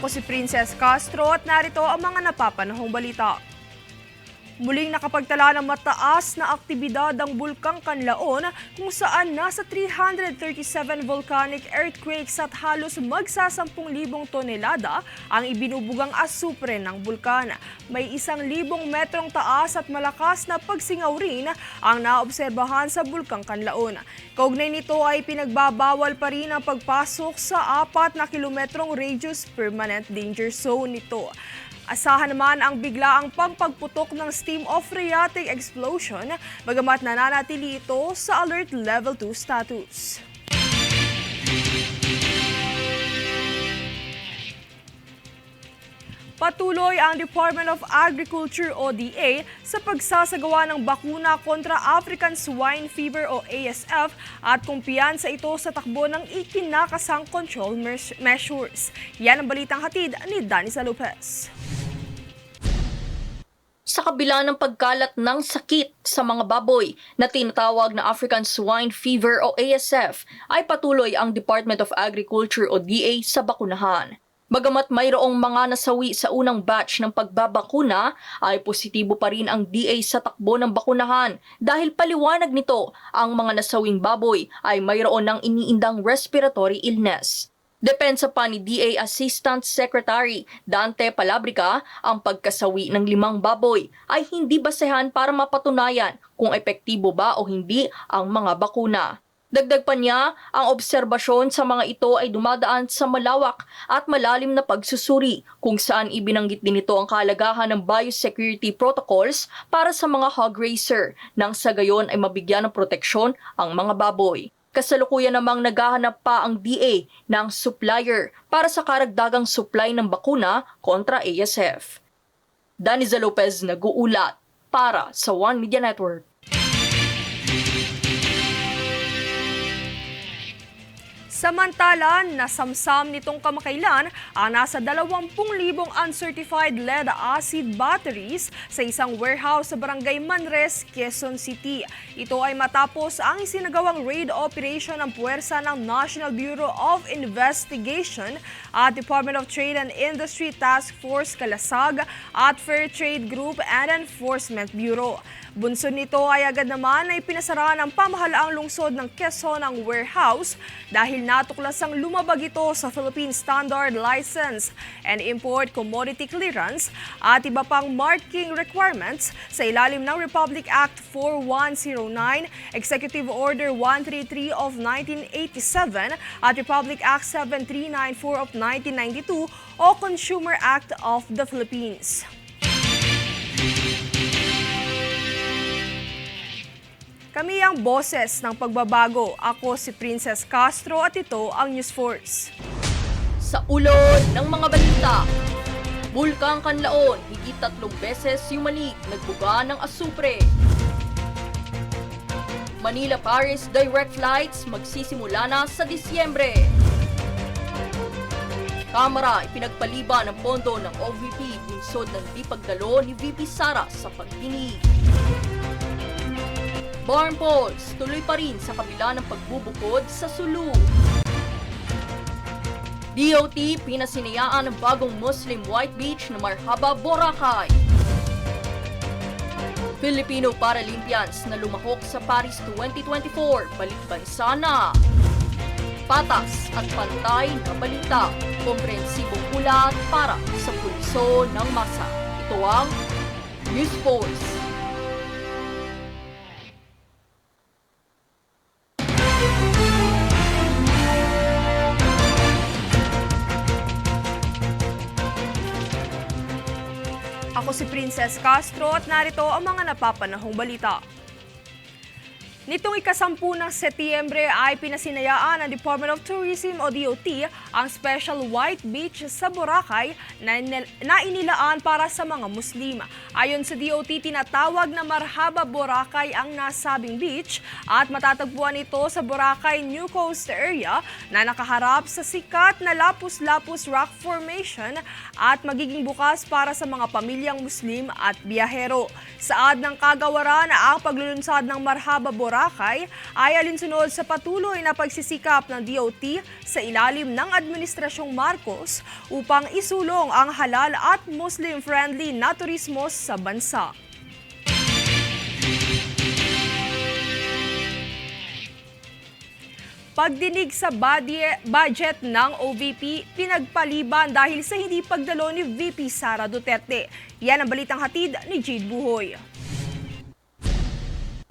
Ako si Princess Castro at narito ang mga napapanahong balita. Muling nakapagtala ng mataas na aktibidad ang Bulkang Kanlaon kung saan nasa 337 volcanic earthquakes at halos magsa-10,000 tonelada ang ibinubugang asupre ng bulkan. May 1,000 metrong taas at malakas na pagsingaw rin ang naobserbahan sa Bulkang Kanlaon. Kaugnay nito ay pinagbabawal pa rin ang pagpasok sa 4 na kilometrong radius permanent danger zone nito. Asahan naman ang biglaang pagputok ng steam of phreatic explosion, bagamat nananatili ito sa alert level 2 status. Patuloy ang Department of Agriculture o DA sa pagsasagawa ng bakuna kontra African Swine Fever o ASF at kumpiyansa ito sa takbo ng ikinakasang control measures. Yan ang balitang hatid ni Danisa Lopez. Sa kabila ng pagkalat ng sakit sa mga baboy na tinatawag na African Swine Fever o ASF, ay patuloy ang Department of Agriculture o DA sa bakunahan. Bagamat mayroong mga nasawi sa unang batch ng pagbabakuna, ay positibo pa rin ang DA sa takbo ng bakunahan dahil paliwanag nito ang mga nasawing baboy ay mayroon ng iniindang respiratory illness. Depensa pa ni DA Assistant Secretary Dante Palabrica, ang pagkasawi ng 5 baboy ay hindi basehan para mapatunayan kung epektibo ba o hindi ang mga bakuna. Dagdag pa niya, ang obserbasyon sa mga ito ay dumadaan sa malawak at malalim na pagsusuri kung saan ibinanggit din ito ang kahalagahan ng biosecurity protocols para sa mga hog raiser nang sa gayon ay mabigyan ng proteksyon ang mga baboy. Kasalukuyan namang naghahanap pa ang DA ng supplier para sa karagdagang supply ng bakuna kontra ASF. Danisa Lopez nag-uulat para sa One Media Network. Samantala, nasamsam nitong kamakailan ang nasa 20,000 uncertified lead-acid batteries sa isang warehouse sa Barangay Manres, Quezon City. Ito ay matapos ang isinagawang raid operation ng puwersa ng National Bureau of Investigation at Department of Trade and Industry Task Force Kalasag at Fair Trade Group and Enforcement Bureau. Bunsod nito ay agad naman ay pinasara ng pamahalaang lungsod ng Quezon ang warehouse dahil natuklasang lumabag ito sa Philippine Standard License and Import Commodity Clearance at iba pang marking requirements sa ilalim ng Republic Act 4109, Executive Order 133 of 1987 at Republic Act 7394 of 1992 o Consumer Act of the Philippines. Kami ang boses ng pagbabago. Ako si Princess Castro at ito ang News Force. Sa ulod ng mga balita, Bulkang Kanlaon, higit 3 beses yumanig, nagbuga ng asupre. Manila-Paris direct flights magsisimula na sa Disyembre. Kamara ipinagpaliban ng pondo ng OVP bunsod ng di pagdalo ni VP Sara sa pagdinig. Barn polls tuloy pa rin sa kabila ng pagbubukod sa Sulu. DOT pinasinayaan ng bagong Muslim White Beach na Marhaba, Boracay. Filipino Paralympians na lumahok sa Paris 2024, balik bansa na. Patas at pantay na balita, komprehensibong ulat para sa pulso ng masa. Ito ang News Force. Ako si Princess Castro at narito ang mga napapanahong balita. Nitong ika-10 ng Setyembre ay pinasinayaan ng Department of Tourism o DOT ang Special White Beach sa Boracay na inilaan para sa mga Muslim. Ayon sa DOT, tinatawag na Marhaba Boracay ang nasabing beach at matatagpuan ito sa Boracay New Coast area na nakaharap sa sikat na Lapus-Lapus Rock Formation at magiging bukas para sa mga pamilyang Muslim at biyahero. Saad ng kagawaran ang paglulunsad ng Marhaba Boracay Boracay ay alinsunod sa patuloy na pagsisikap ng DOT sa ilalim ng Administrasyong Marcos upang isulong ang halal at Muslim-friendly na turismo sa bansa. Pagdinig sa budget ng OVP, pinagpaliban dahil sa hindi pagdalo ni VP Sara Duterte. Yan ang balitang hatid ni Jade Buhoy.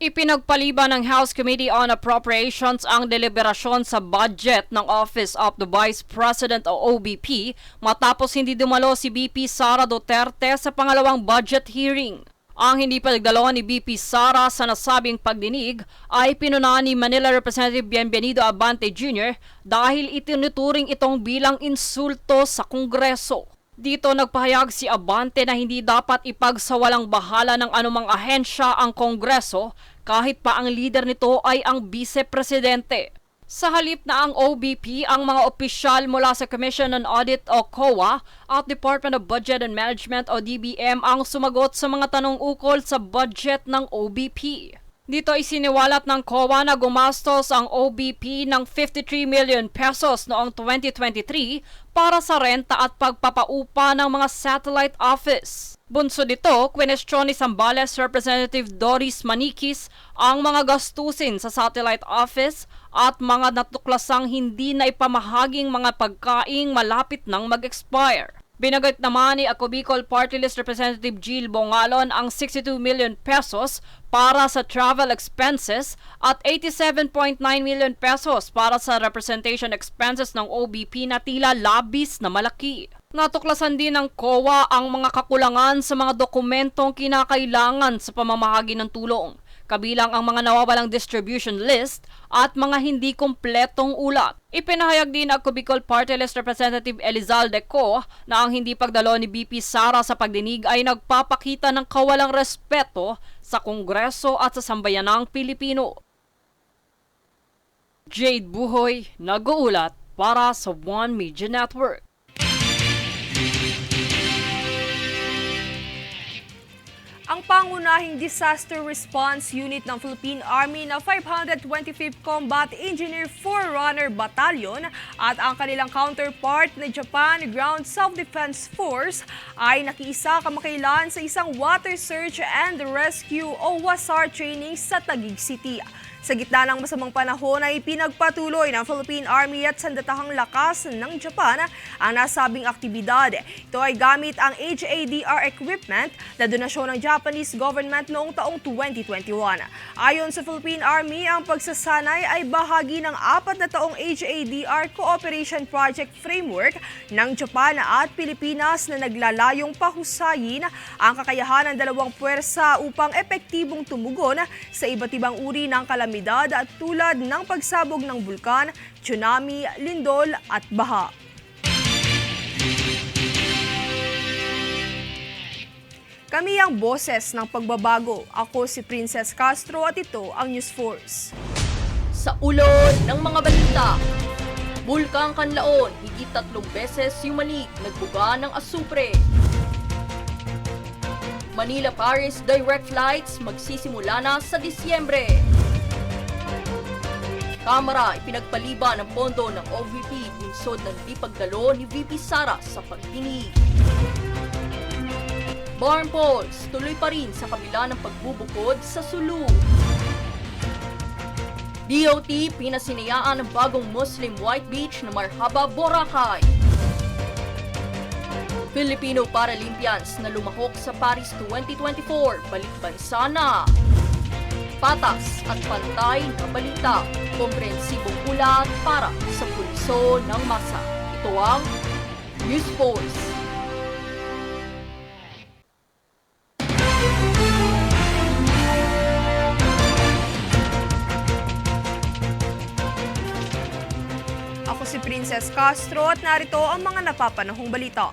Ipinagpaliban ng House Committee on Appropriations ang deliberasyon sa budget ng Office of the Vice President o OVP matapos hindi dumalo si VP Sara Duterte sa pangalawang budget hearing. Ang hindi pagdalo ni VP Sara sa nasabing pagdinig ay pinunahan ni Manila Representative Bienvenido Abante Jr. dahil itinuturing itong bilang insulto sa Kongreso. Dito nagpahayag si Abante na hindi dapat ipagsawalang bahala ng anumang ahensya ang Kongreso kahit pa ang leader nito ay ang Vice-Presidente. Sa halip na ang OBP, ang mga opisyal mula sa Commission on Audit o COA at Department of Budget and Management o DBM ang sumagot sa mga tanong ukol sa budget ng OBP. Dito isiniwalat ng COA na gumastos ang OBP ng 53 million pesos noong 2023 para sa renta at pagpapaupa ng mga satellite office. Bunso dito, kwenestyon ni Zambales Representative Doris Maniquis ang mga gastusin sa satellite office at mga natuklasang hindi na ipamahaging mga pagkaing malapit nang mag-expire. Binagat naman ni Ako Bicol Party List Representative Jill Bongalon ang 62 million pesos para sa travel expenses at 87.9 million pesos para sa representation expenses ng OBP na tila labis na malaki. Natuklasan din ng COA ang mga kakulangan sa mga dokumentong kinakailangan sa pamamahagi ng tulong, kabilang ang mga nawawalang distribution list at mga hindi kumpletong ulat. Ipinahayag din ng Bicol Party List Representative Elizalde Co na ang hindi pagdalo ni VP Sara sa pagdinig ay nagpapakita ng kawalang respeto sa Kongreso at sa sambayanang Pilipino. Jade Buhoy, nag-uulat para sa One Media Network. Ang pangunahing Disaster Response Unit ng Philippine Army na 525th Combat Engineer Forerunner Battalion at ang kanilang counterpart na Japan Ground Self-Defense Force ay nakiisa kamakailan sa isang Water Search and Rescue o WASAR training sa Taguig City. Sa gitna ng masamang panahon ay pinagpatuloy ng Philippine Army at sandatahang lakas ng Japan ang nasabing aktibidad. Ito ay gamit ang HADR equipment na donasyon ng Japanese government noong taong 2021. Ayon sa Philippine Army, ang pagsasanay ay bahagi ng 4 na taong HADR Cooperation Project Framework ng Japan at Pilipinas na naglalayong pahusayin ang kakayahan ng dalawang puwersa upang epektibong tumugon sa iba't ibang uri ng kalamidad at tulad ng pagsabog ng bulkan, tsunami, lindol at baha. Kami ang boses ng pagbabago. Ako si Princess Castro at ito ang News Force. Sa ulo ng mga balita, Bulkang Kanlaon, higit 3 beses yumanig, nagbuga ng asupre. Manila-Paris direct flights magsisimula na sa Disyembre. Kamara ipinagpaliban ng pondo ng OVP bunsod ng di pagdalo ni VP Sara sa pagdinig. Barn polls tuloy pa rin sa kabila ng pagbubukod sa Sulu. DOT pinasinayaan ng bagong Muslim White Beach na Marhaba, Boracay. Filipino Paralympians na lumahok sa Paris 2024, balik bansa na. Patas at pantay na balita, komprehensibong ulat para sa pulso ng masa. Ito ang News Force. Ako si Princess Castro at narito ang mga napapanahong balita.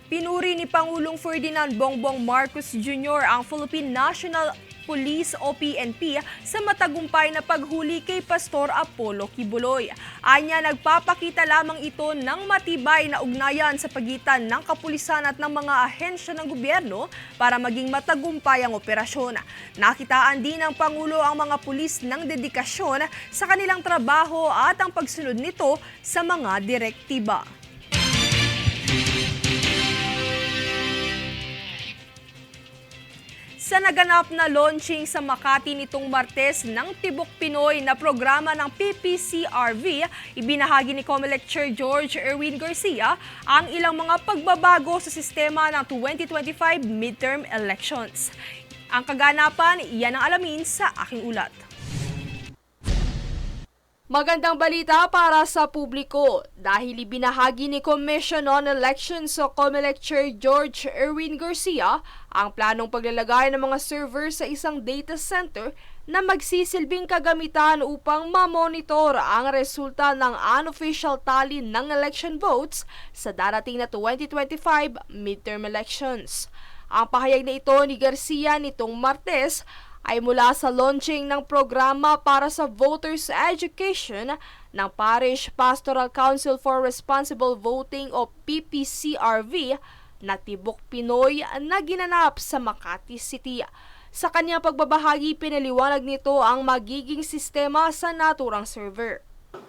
Pinuri ni Pangulong Ferdinand Bongbong Marcos Jr. ang Philippine National Police o PNP sa matagumpay na paghuli kay Pastor Apollo Kibuloy. Anya, nagpapakita lamang ito ng matibay na ugnayan sa pagitan ng kapulisan at ng mga ahensya ng gobyerno para maging matagumpay ang operasyon. Nakitaan din ng Pangulo ang mga pulis ng dedikasyon sa kanilang trabaho at ang pagsunod nito sa mga direktiba. Sa naganap na launching sa Makati nitong Martes ng Tibok Pinoy na programa ng PPCRV, ibinahagi ni COMELEC Chair George Erwin Garcia ang ilang mga pagbabago sa sistema ng 2025 midterm elections. Ang kaganapan, iyan ang alamin sa aking ulat. Magandang balita para sa publiko dahil ibinahagi ni Commission on Elections o COMELEC Chair George Erwin Garcia ang planong paglalagay ng mga server sa isang data center na magsisilbing kagamitan upang mamonitor ang resulta ng unofficial tally ng election votes sa darating na 2025 midterm elections. Ang pahayag na ito ni Garcia nitong Martes ay mula sa launching ng programa para sa voters education ng Parish Pastoral Council for Responsible Voting o PPCRV na Tibok Pinoy na ginanap sa Makati City. Sa kanyang pagbabahagi, pinaliwanag nito ang magiging sistema sa naturang server.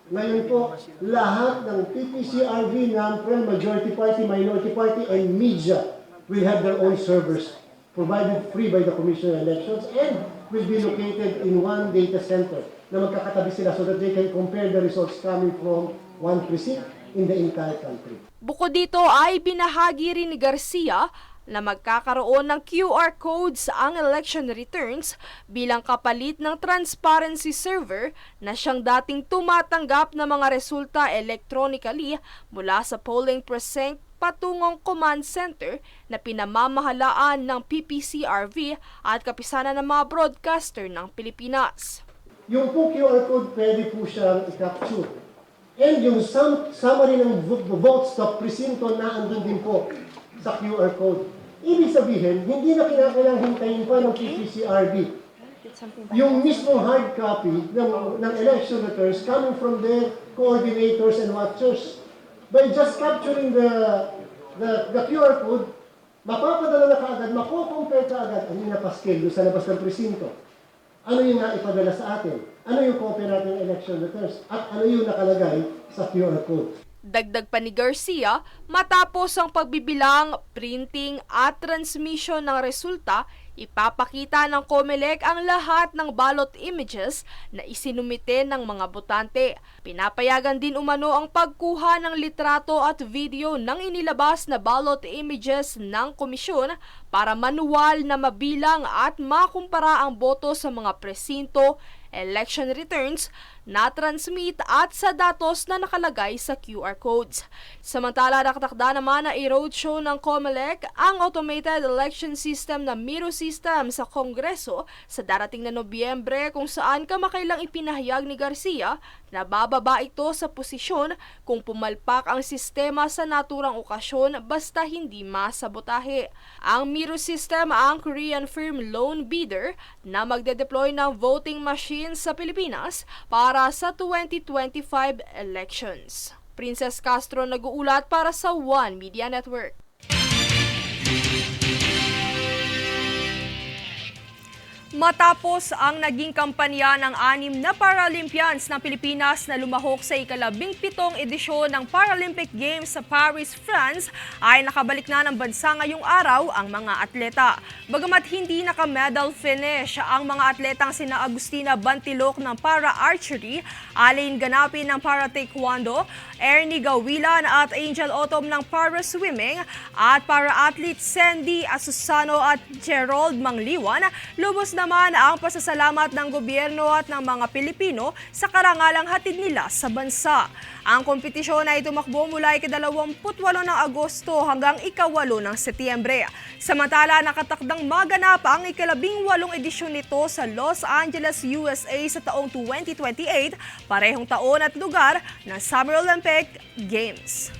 Ngayon po, lahat ng PPCRV, non-prel, majority party, minority party, and media will have their own servers provided free by the Commission on Elections and will be located in one data center na magkakatabi sila so that they can compare the results coming from one precinct in the entire country. Bukod dito ay binahagi rin ni Garcia na magkakaroon ng QR codes ang election returns bilang kapalit ng transparency server na siyang dating tumatanggap ng mga resulta electronically mula sa polling precinct patungong command center na pinamamahalaan ng PPCRV at kapisanan ng mga broadcaster ng Pilipinas. Yung po QR code, pwede po siyang i-capture. And yung summary ng votes sa presinto na andun din po sa QR code. Ibig sabihin, hindi na kinakailangang hintayin pa ng PPCRV. Yung mismong hard copy ng election returns coming from their coordinators and watchers. By just capturing the QR code, mapapadala na kaagad, mako-compare kaagad ang inapaskil doon sa labas ng presinto. Ano yung naipadala sa atin? Ano yung copy natin ng election returns? At ano yung nakalagay sa QR code? Dagdag pa ni Garcia, matapos ang pagbibilang, printing at transmission ng resulta, ipapakita ng COMELEC ang lahat ng ballot images na isinumite ng mga botante. Pinapayagan din umano ang pagkuha ng litrato at video ng inilabas na ballot images ng komisyon para manuwal na mabilang at makumpara ang boto sa mga presinto, election returns, na-transmit at sa datos na nakalagay sa QR codes. Samantala, nakatakda naman na i-roadshow ng COMELEC ang automated election system na Miro system sa Kongreso sa darating na Nobyembre kung saan kamakailang ipinahayag ni Garcia na bababa ito sa posisyon kung pumalpak ang sistema sa naturang okasyon basta hindi masabotahe. Ang Miro system ang Korean firm loan bidder na magde-deploy ng voting machines sa Pilipinas para sa 2025 elections. Princess Castro nag-uulat para sa One Media Network. Matapos ang naging kampanya ng 6 na Paralympians ng Pilipinas na lumahok sa ika-17 edisyon ng Paralympic Games sa Paris, France, ay nakabalik na ng bansa ngayong araw ang mga atleta. Bagamat hindi naka-medal finish ang mga atletang sina Agustina Bantilok ng para-archery, Alain Ganapin ng para-taekwondo, Ernie Gawilan at Angel Otom ng para-swimming, at para-athlete Sandy Asusano at Gerald Mangliwan, lubos naman ang pasasalamat ng gobyerno at ng mga Pilipino sa karangalang hatid nila sa bansa. Ang kompetisyon ay tumakbo mula ika-28 ng Agosto hanggang ika-8 ng Setyembre. Samantala, nakatakdang maganap ang ika-18 edisyon nito sa Los Angeles, USA sa taong 2028, parehong taon at lugar ng Summer Olympic Games.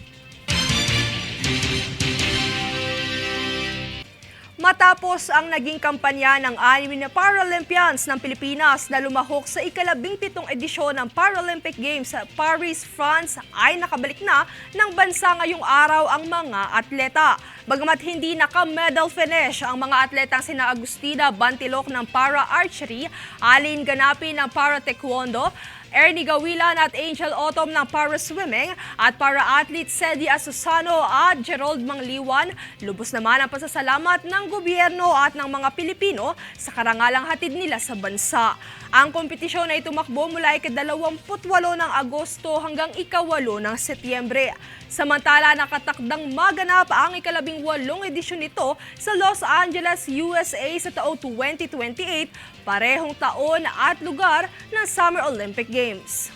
Matapos ang naging kampanya ng 6 na Paralympians ng Pilipinas na lumahok sa ika-17 edisyon ng Paralympic Games sa Paris, France ay nakabalik na ng bansa ngayong araw ang mga atleta. Bagamat hindi naka-medal finish ang mga atletang sina Agustina Bantilok ng para-archery, Alin Ganapin ng para-taekwondo, Ernie Gawilan at Angel Otom ng para-swimming at para-athlete Cedi Asusano at Gerald Mangliwan, lubos naman ang pasasalamat ng gobyerno at ng mga Pilipino sa karangalang hatid nila sa bansa. Ang kompetisyon ay tumakbo mula ika-28 ng Agosto hanggang ika-8 ng Setyembre. Samantala, nakatakdang maganap ang ika-18 edisyon nito sa Los Angeles, USA sa taong 2028, parehong taon at lugar ng Summer Olympic Games.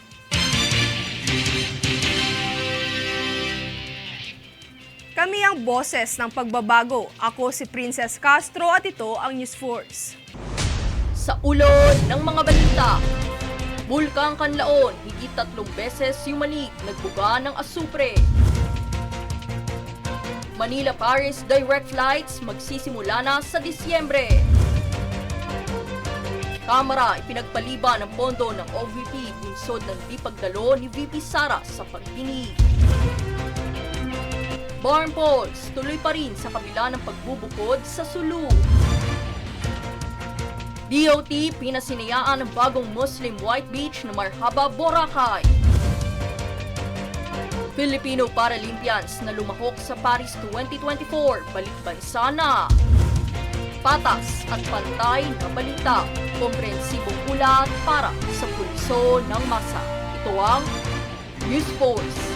Kami ang boses ng pagbabago. Ako si Princess Castro at ito ang News Force. Sa ulo ng mga balita, Bulkang Kanlaon, higit 3 beses yumanig, nagbuga ng asupre. Manila-Paris direct flights magsisimula na sa Disyembre. Kamara ipinagpaliban ng pondo ng OVP bunsod ng di pagdalo ni VP Sara sa pagdinig. Barn polls tuloy pa rin sa kabila ng pagbubukod sa Sulu. DOT pinasinayaan ng bagong Muslim White Beach na Marhaba, Boracay. Filipino Paralympians na lumahok sa Paris 2024, balik bansa na. Patas at pantay na balita, komprehensibong ulat para sa pulso ng masa. Ito ang News Force.